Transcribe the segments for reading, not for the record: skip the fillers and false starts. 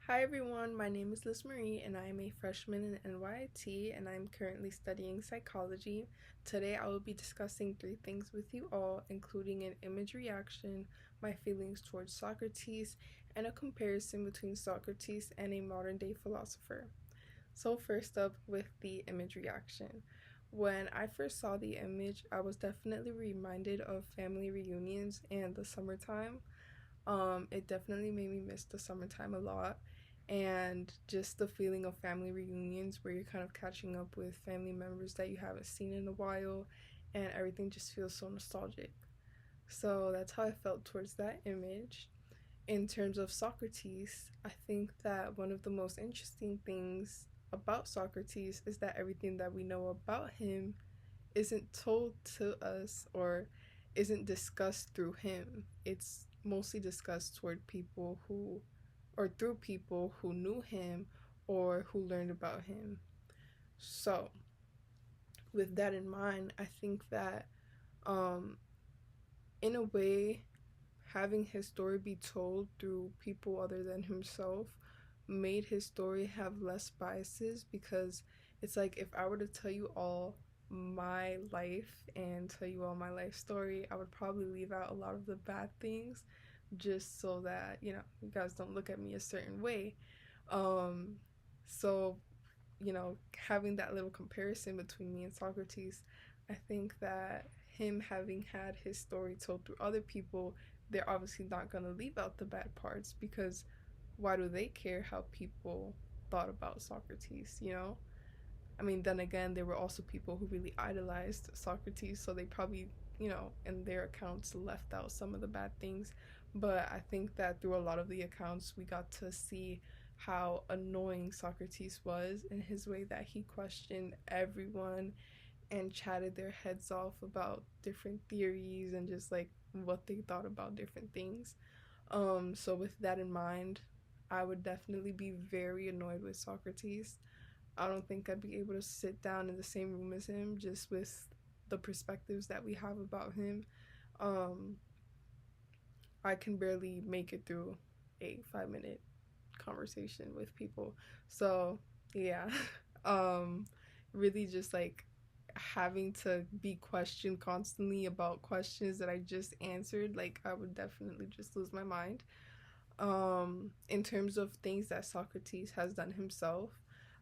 Hi everyone, my name is Liz Marie and I am a freshman in NYIT and I'm currently studying psychology. Today I will be discussing three things with you all, including an image reaction, my feelings towards Socrates, and a comparison between Socrates and a modern day philosopher. So first up with the image reaction. When I first saw the image, I was definitely reminded of family reunions and the summertime. It definitely made me miss the summertime a lot, and just the feeling of family reunions where you're kind of catching up with family members that you haven't seen in a while, and everything just feels so nostalgic. So that's how I felt towards that image. In terms of Socrates, I think that one of the most interesting things about Socrates is that everything that we know about him isn't told to us or isn't discussed through him. It's mostly discussed toward people who, or through people who knew him or who learned about him. So, with that in mind, I think that, um, in a way, having his story be told through people other than himself made his story have less biases, because it's like if I were to tell you all my life and tell you all my life story, I would probably leave out a lot of the bad things just so that, you guys don't look at me a certain way. Um so, having that little comparison between me and Socrates, I think that him having had his story told through other people, they're obviously not going to leave out the bad parts, because why do they care how people thought about Socrates, I mean, then again, there were also people who really idolized Socrates, so they probably, in their accounts left out some of the bad things. But I think that through a lot of the accounts, we got to see how annoying Socrates was in his way that he questioned everyone and chatted their heads off about different theories and just like what they thought about different things. So with that in mind, I would definitely be very annoyed with Socrates. I don't think I'd be able to sit down in the same room as him just with the perspectives that we have about him. Um, I can barely make it through a 5 minute conversation with people. So, yeah. um, really just like having to be questioned constantly about questions that I just answered, like I would definitely just lose my mind. In terms of things that Socrates has done himself,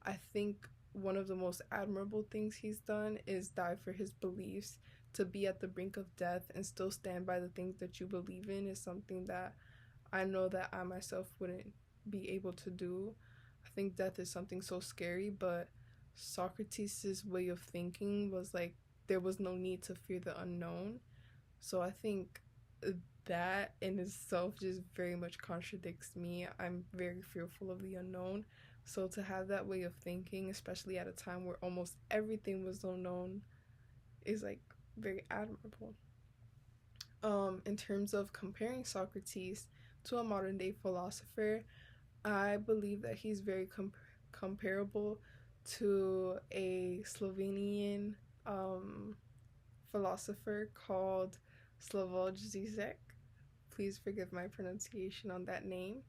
I think one of the most admirable things he's done is die for his beliefs. To be at the brink of death and still stand by the things that you believe in is something that I know that I myself wouldn't be able to do. I think death is something so scary, but Socrates' way of thinking was like there was no need to fear the unknown. So I think that in itself just very much contradicts me. I'm very fearful of the unknown. So to have that way of thinking, especially at a time where almost everything was unknown, is like very admirable. In terms of comparing Socrates to a modern day philosopher, I believe that he's very comparable to a Slovenian um, philosopher called Slavoj Zizek. Please forgive my pronunciation on that name.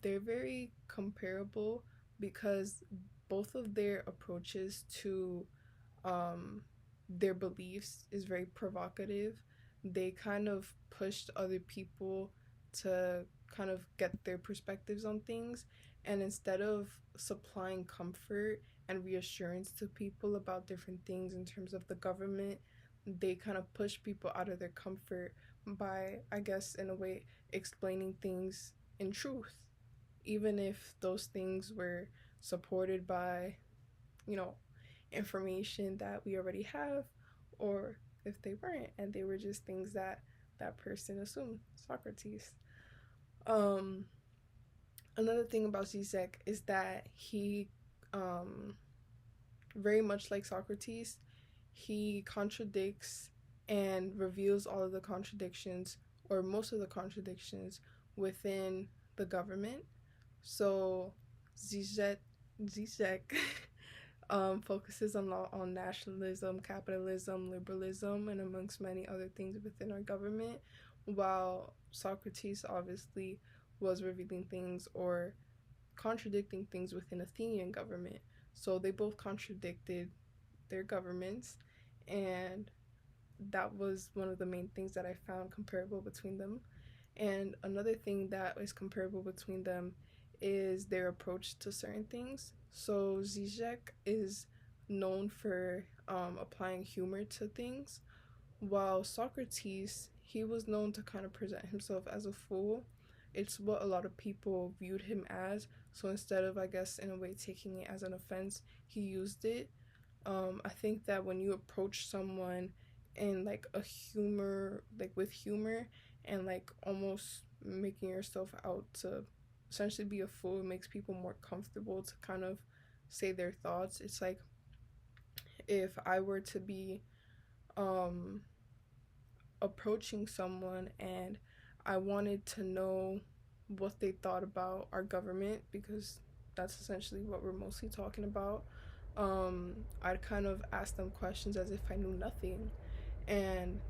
They're very comparable because both of their approaches to um, their beliefs is very provocative. They kind of pushed other people to kind of get their perspectives on things, and instead of supplying comfort and reassurance to people about different things in terms of the government, they kind of push people out of their comfort by, I guess, in a way, explaining things in truth, even if those things were supported by, you know, information that we already have, or if they weren't and they were just things that that person assumed. Socrates. Um, Another thing about Zizek is that he, um, very much like Socrates, he contradicts and reveals all of the contradictions or most of the contradictions within the government. So Zizek focuses on nationalism, capitalism, liberalism, and amongst many other things within our government, while Socrates obviously was revealing things or contradicting things within Athenian government. So they both contradicted their governments, and that was one of the main things that I found comparable between them. And another thing that is comparable between them is their approach to certain things. So Zizek is known for applying humor to things, while Socrates, he was known to kind of present himself as a fool. It's what a lot of people viewed him as. So instead of, I guess, in a way taking it as an offense, he used it. I think that when you approach someone in like a humor, like with humor, and like almost making yourself out to essentially be a fool, it makes people more comfortable to kind of say their thoughts. It's like if I were to be um approaching someone and I wanted to know what they thought about our government, because that's essentially what we're mostly talking about. I'd kind of ask them questions as if I knew nothing, and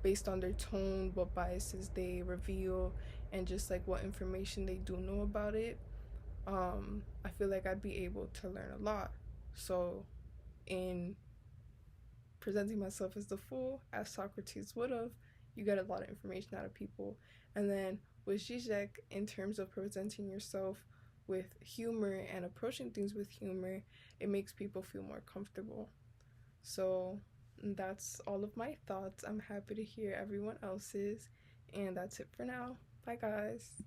based on their tone, what biases they reveal, and just like what information they do know about it, I feel like I'd be able to learn a lot. So, in presenting myself as the fool, as Socrates would have, you get a lot of information out of people. And then with Zizek, in terms of presenting yourself with humor and approaching things with humor, it makes people feel more comfortable. So that's all of my thoughts. I'm happy to hear everyone else's. And that's it for now. Bye, guys.